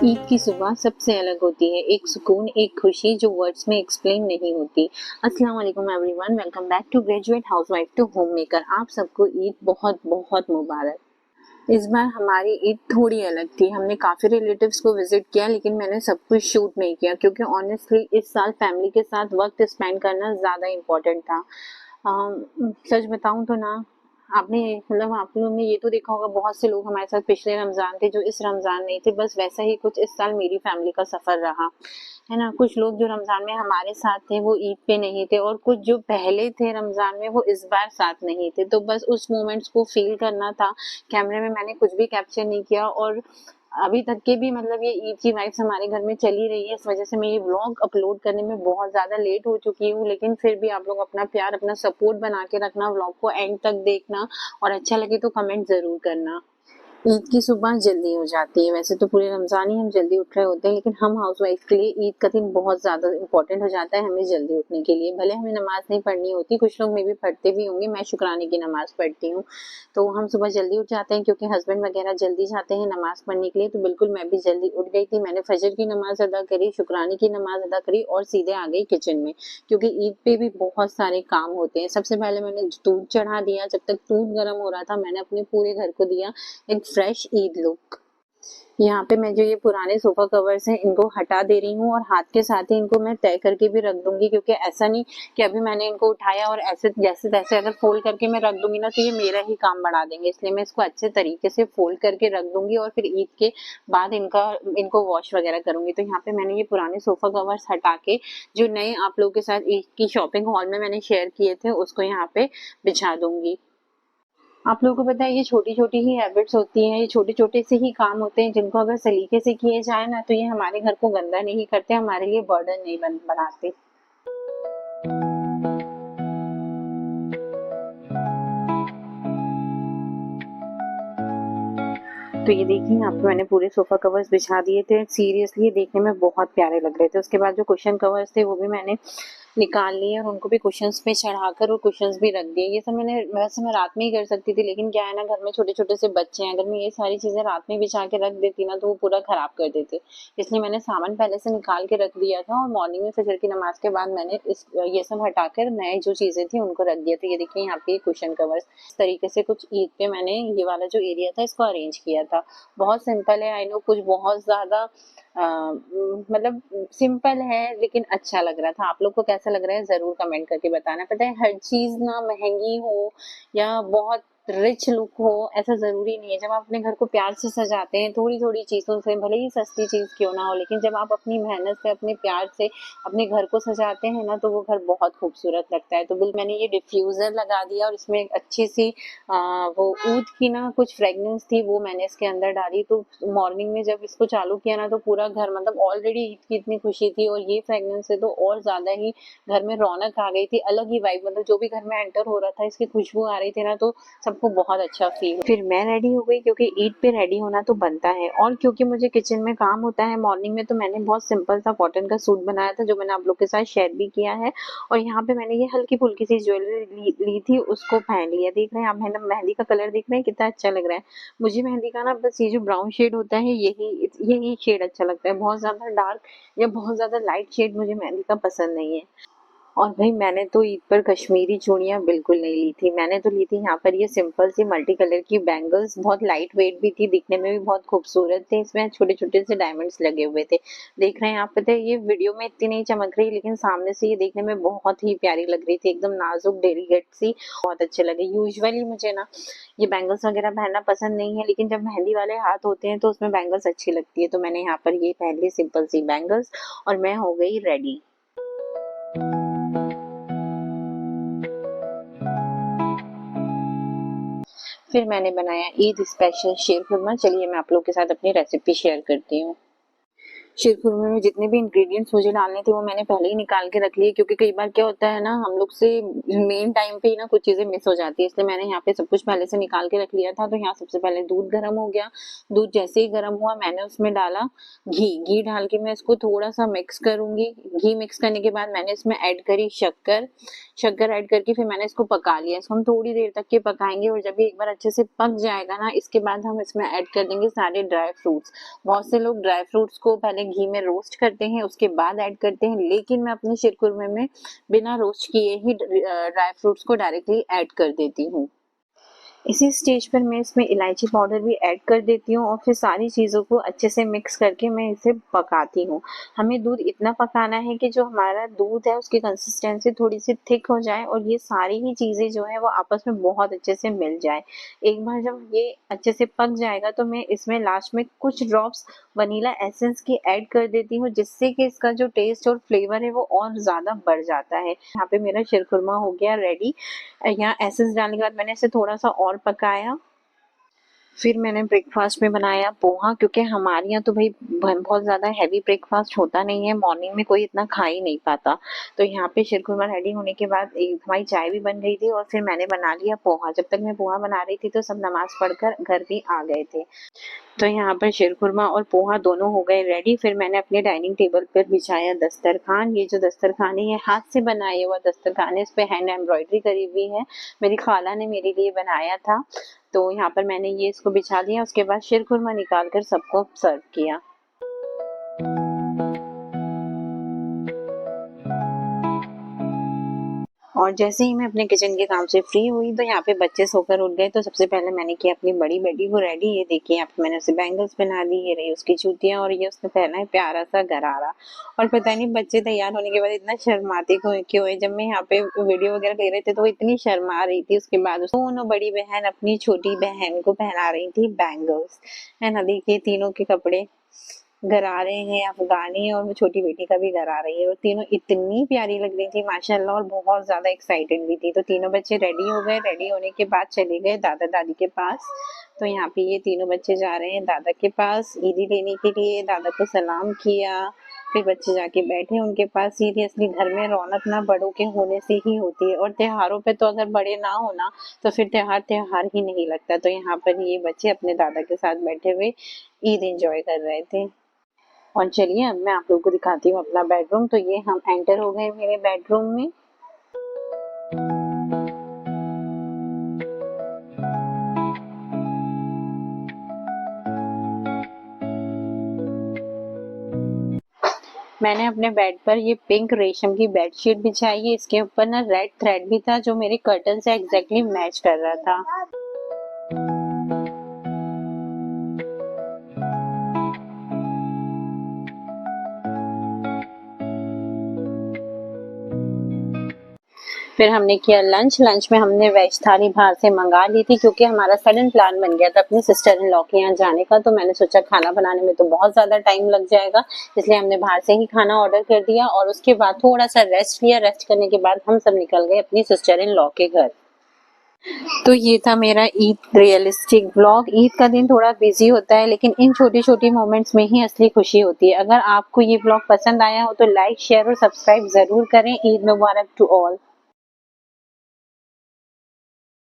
ईद की सुबह सबसे अलग होती है, एक सुकून, एक खुशी जो वर्ड्स में एक्सप्लेन नहीं होती। अस्सलाम वालेकुम everyone, welcome back to graduate housewife to homemaker. आप सबको ईद बहुत बहुत मुबारक। इस बार हमारी ईद थोड़ी अलग थी। हमने काफ़ी रिलेटिव्स को विजिट किया, लेकिन मैंने सब कुछ शूट नहीं किया क्योंकि ऑनेस्टली इस साल फैमिली के साथ वक्त स्पेंड करना ज़्यादा इम्पोर्टेंट था। सच बताऊं तो ना, आपने मतलब आप लोगों ने ये तो देखा होगा, बहुत से लोग हमारे साथ पिछले रमज़ान थे जो इस रमज़ान नहीं थे। बस वैसा ही कुछ इस साल मेरी फैमिली का सफ़र रहा है ना। कुछ लोग जो रमज़ान में हमारे साथ थे वो ईद पे नहीं थे, और कुछ जो पहले थे रमज़ान में वो इस बार साथ नहीं थे। तो बस उस मोमेंट्स को फील करना था। कैमरे में मैंने कुछ भी कैप्चर नहीं किया, और अभी तक के भी मतलब ये ईद की वाइब्स हमारे घर में चली रही है। इस वजह से मैं ये व्लॉग अपलोड करने में बहुत ज़्यादा लेट हो चुकी हूँ, लेकिन फिर भी आप लोग अपना प्यार, अपना सपोर्ट बना के रखना, व्लॉग को एंड तक देखना, और अच्छा लगे तो कमेंट ज़रूर करना। ईद की सुबह जल्दी हो जाती है। वैसे तो पूरे रमज़ान ही हम जल्दी उठ रहे होते हैं, लेकिन हम हाउसवाइफ के लिए ईद का दिन बहुत ज़्यादा इम्पोर्टेंट हो जाता है हमें जल्दी उठने के लिए। भले हमें नमाज़ नहीं पढ़नी होती, कुछ लोग में भी पढ़ते भी होंगे, मैं शुक्राने की नमाज़ पढ़ती हूँ। तो हम सुबह जल्दी उठ जाते हैं क्योंकि हस्बैंड वगैरह जल्दी जाते हैं नमाज़ पढ़ने के लिए। तो बिल्कुल मैं भी जल्दी उठ गई थी। मैंने फजर की नमाज़ अदा करी, शुक्राने की नमाज़ अदा करी और सीधे आ गई किचन में, क्योंकि ईद पे भी बहुत सारे काम होते हैं। सबसे पहले मैंने दूध चढ़ा दिया। जब तक दूध गर्म हो रहा था, मैंने अपने पूरे घर को दिया एक फ्रेश ईद लुक। यहाँ पे मैं जो ये पुराने सोफा कवर्स हैं इनको हटा दे रही हूँ, और हाथ के साथ ही इनको मैं तय करके भी रख दूंगी, क्योंकि ऐसा नहीं कि अभी मैंने इनको उठाया और ऐसे जैसे तैसे अगर फोल्ड करके मैं रख दूंगी ना तो ये मेरा ही काम बढ़ा देंगे। इसलिए मैं इसको अच्छे तरीके से फोल्ड करके रख दूंगी, और फिर ईद के बाद इनको वॉश वगैरह करूंगी। तो यहाँ पे मैंने ये पुराने सोफा कवर्स हटा के जो नए आप लोगों के साथ ईद की शॉपिंग हॉल में मैंने शेयर किए थे उसको यहाँ पे बिछा दूंगी। आप लोगों को पता है, ये छोटी-छोटी ही हैबिट्स होती हैं, ये छोटे-छोटे से ही काम होते हैं जिनको अगर सलीके से किए जाए ना तो ये हमारे घर को गंदा नहीं करते, हमारे लिए बर्डन नहीं बनाते। तो ये देखिए, यहाँ पे मैंने पूरे सोफा कवर्स बिछा दिए थे। सीरियसली ये देखने में बहुत प्यारे लग रहे थे। उसके बाद जो कुशन कवर्स थे वो भी मैंने निकाल लिए, और उनको भी कुशन्स पे चढ़ाकर और कुशन्स भी रख दिए। ये सब मैंने वैसे मैं रात में ही कर सकती थी, लेकिन क्या है ना, घर में छोटे-छोटे से बच्चे हैं। अगर मैं ये सारी चीज़ें रात में बिछा के रख देती ना तो वो पूरा खराब कर देते। इसलिए मैंने सामान पहले से निकाल के रख दिया था, और मॉर्निंग में फजर की नमाज़ के बाद मैंने ये सब हटाकर नए जो चीज़ें थी उनको रख दिया था। ये देखिए, यहाँ पे कुशन कवर्स इस तरीके से कुछ ईद पे मैंने ये वाला जो एरिया था इसको अरेंज किया था। बहुत सिंपल है, आई नो कुछ बहुत ज़्यादा मतलब सिंपल है, लेकिन अच्छा लग रहा था। आप लोग को कैसा लग रहा है ज़रूर कमेंट करके बताना। पता है, हर चीज़ ना महँगी हो या बहुत रिच लुक हो ऐसा ज़रूरी नहीं है। जब आप अपने घर को प्यार से सजाते हैं, थोड़ी-थोड़ी चीज़ों से, भले ही सस्ती चीज़ क्यों ना हो, लेकिन जब आप अपनी मेहनत से, अपने प्यार से अपने घर को सजाते हैं ना तो वो घर बहुत खूबसूरत लगता है। तो मैंने ये डिफ्यूज़र लगा दिया, और इसमें एक अच्छी सी वो ऊद की ना कुछ फ्रेगनेंस थी, वो मैंने इसके अंदर डाली। तो मॉर्निंग में जब इसको चालू किया ना तो पूरा घर, मतलब ऑलरेडी ईद की इतनी खुशी थी और ये फ्रेगनेंस से तो और ज़्यादा ही घर में रौनक आ गई थी। अलग ही वाइब, मतलब जो भी घर में एंटर हो रहा था इसकी खुशबू आ रही थी ना तो सबको बहुत अच्छा फील। फिर मैं रेडी हो गई क्योंकि ईद पे रेडी होना तो बनता है, और क्योंकि मुझे किचन में काम होता है मॉर्निंग में, तो मैंने बहुत सिंपल सा कॉटन का सूट बनाया था जो मैंने आप लोग के साथ शेयर भी किया है। और यहाँ पे मैंने ये हल्की फुल्की सी ज्वेलरी ली थी, उसको पहन लिया। देख रहे हैं आप, मेहंदी का कलर देख रहे हैं कितना अच्छा लग रहा है। मुझे मेहंदी का ना बस ये जो ब्राउन शेड होता है यही शेड अच्छा लगता है। बहुत ज्यादा डार्क या बहुत ज्यादा लाइट शेड मुझे मेहंदी का पसंद नहीं है। और भाई मैंने तो ईद पर कश्मीरी चूड़ियाँ बिल्कुल नहीं ली थी। मैंने तो ली थी यहाँ पर ये सिंपल सी मल्टी कलर की बैंगल्स, बहुत लाइट वेट भी थी, दिखने में भी बहुत खूबसूरत थे। इसमें छोटे छोटे से डायमंड्स लगे हुए थे। देख रहे हैं आप, पता है ये वीडियो में इतनी नहीं चमक रही, लेकिन सामने से ये देखने में बहुत ही प्यारी लग रही थी, एकदम नाजुक डेलिकेट सी, बहुत अच्छे लगे। यूजुअली मुझे ना ये बैंगल्स वगैरह पहनना पसंद नहीं है, लेकिन जब मेहंदी वाले हाथ होते हैं तो उसमें बैंगल्स अच्छी लगती है। तो मैंने यहाँ पर ये पहन ली सिंपल सी बैंगल्स, और मैं हो गई रेडी। फिर मैंने बनाया ईद स्पेशल शीरकुरमा। चलिए मैं आप लोग के साथ अपनी रेसिपी शेयर करती हूँ। शीरखुरमे में जितने भी इंग्रेडिएंट्स मुझे डालने थे वो मैंने पहले ही निकाल के रख लिए, क्योंकि कई बार क्या होता है ना, हम लोग से मेन टाइम पे ही ना कुछ चीजें मिस हो जाती है, इसलिए मैंने यहाँ पे सब कुछ पहले से निकाल के रख लिया था। तो यहाँ सबसे पहले दूध गर्म हो गया, दूध जैसे ही गर्म हुआ मैंने उसमें डाला घी डाल के मैं इसको थोड़ा सा मिक्स करूंगी। घी मिक्स करने के बाद मैंने इसमें ऐड करी शक्कर ऐड करके फिर मैंने इसको पका लिया। इसको हम थोड़ी देर तक के पकाएंगे और जब ये एक बार अच्छे से पक जाएगा ना, इसके बाद हम इसमें ऐड कर देंगे सारे ड्राई फ्रूट्स। बहुत से लोग ड्राई फ्रूट्स को पहले घी में रोस्ट करते हैं उसके बाद ऐड करते हैं, लेकिन मैं अपने शीरखुरमे में बिना रोस्ट किए ही ड्राई फ्रूट्स को डायरेक्टली ऐड कर देती हूँ। इसी स्टेज पर मैं इसमें इलायची पाउडर भी ऐड कर देती हूँ और फिर सारी चीज़ों को अच्छे से मिक्स करके मैं इसे पकाती हूँ। हमें दूध इतना पकाना है कि जो हमारा दूध है उसकी कंसिस्टेंसी थोड़ी सी थिक हो जाए और ये सारी ही चीज़ें जो है वो आपस में बहुत अच्छे से मिल जाए। एक बार जब ये अच्छे से पक जाएगा तो मैं इसमें लास्ट में कुछ ड्रॉप्स वनीला एसेंस की ऐड कर देती हूँ, जिससे कि इसका जो टेस्ट और फ्लेवर है वो और ज़्यादा बढ़ जाता है। यहाँ पे मेरा शीरखुरमा हो गया रेडी। यहाँ एसेंस डालने के बाद मैंने इसे थोड़ा सा और पकाया। फिर मैंने ब्रेकफास्ट में बनाया पोहा, क्योंकि हमारे यहाँ तो भाई बहुत ज़्यादा हैवी ब्रेकफास्ट होता नहीं है, मॉर्निंग में कोई इतना खा ही नहीं पाता। तो यहाँ पे शीरखुरमा रेडी होने के बाद हमारी चाय भी बन रही थी और फिर मैंने बना लिया पोहा। जब तक मैं पोहा बना रही थी तो सब नमाज पढ़कर घर भी आ गए थे। तो यहाँ पर शीरखुरमा और पोहा दोनों हो गए रेडी। फिर मैंने अपने डाइनिंग टेबल पर बिछाया दस्तरखान। ये जो दस्तरखान है ये हाथ से बनाया हुआ दस्तरखान है, इस पे हैंड एम्ब्रॉयडरी करी हुई है, मेरी खाला ने मेरे लिए बनाया था। तो यहाँ पर मैंने ये इसको बिछा दिया, उसके बाद शीरखुरमा निकाल कर सबको सर्व किया। और जैसे ही मैं अपने किचन के काम से फ्री हुई तो यहाँ पे बच्चे सोकर उठ गए। तो सबसे पहले मैंने किया अपनी बड़ी बेटी को रेडी। ये देखिए यहाँ पे मैंने उसे बैंगल्स पहना दी, ये रही उसकी चूतियां और ये उसने पहना है प्यारा सा गरारा। और पता नहीं बच्चे तैयार होने के बाद इतना शर्माते क्यों है। जब मैं यहाँ पे वीडियो वगैरह ले रहे थे तो वो इतनी शर्मा रही थी। उसके बाद दोनों बड़ी बहन अपनी छोटी बहन को पहना रही थी बैंगल्स, है ना। देखिए तीनों के कपड़े गरारे हैं अफगानी, और वो छोटी बेटी का भी गरा रही है। वो तीनों इतनी प्यारी लग रही थी माशाल्लाह, और बहुत ज्यादा एक्साइटेड भी थी। तो तीनों बच्चे रेडी हो गए। रेडी होने के बाद चले गए दादा दादी के पास। तो यहाँ पे ये तीनों बच्चे जा रहे हैं दादा के पास ईदी लेने के लिए। दादा को सलाम किया, फिर बच्चे जाके बैठे उनके पास। सीरियसली घर में रौनक ना बड़ों के होने से ही होती है, और त्योहारों पे तो अगर बड़े ना हो ना तो फिर त्योहार ही नहीं लगता। तो यहाँ पर ये बच्चे अपने दादा के साथ बैठे हुए ईद एंजॉय कर रहे थे। और चलिए अब मैं आप लोगों को दिखाती हूँ अपना बेडरूम। तो ये हम एंटर हो गए मेरे बेडरूम में। मैंने अपने बेड पर ये पिंक रेशम की बेडशीट बिछाई है। इसके ऊपर ना रेड थ्रेड भी था जो मेरे कर्टन से एग्जैक्टली मैच कर रहा था। फिर हमने किया लंच में हमने वेज थाली बाहर से मंगा ली थी, क्योंकि हमारा सडन प्लान बन गया था अपने सिस्टर इन लॉ के यहाँ जाने का। तो मैंने सोचा खाना बनाने में तो बहुत ज्यादा टाइम लग जाएगा, इसलिए हमने बाहर से ही खाना ऑर्डर कर दिया। और उसके बाद थोड़ा सा रेस्ट लिया। रेस्ट करने के बाद हम सब निकल गए अपनी सिस्टर इन लॉ के घर। तो ये था मेरा ईद रियलिस्टिक व्लॉग। ईद का दिन थोड़ा बिजी होता है, लेकिन इन छोटी छोटी मोमेंट्स में ही असली खुशी होती है। अगर आपको ये व्लॉग पसंद आया हो तो लाइक शेयर और सब्सक्राइब जरूर करें। ईद मुबारक टू ऑल।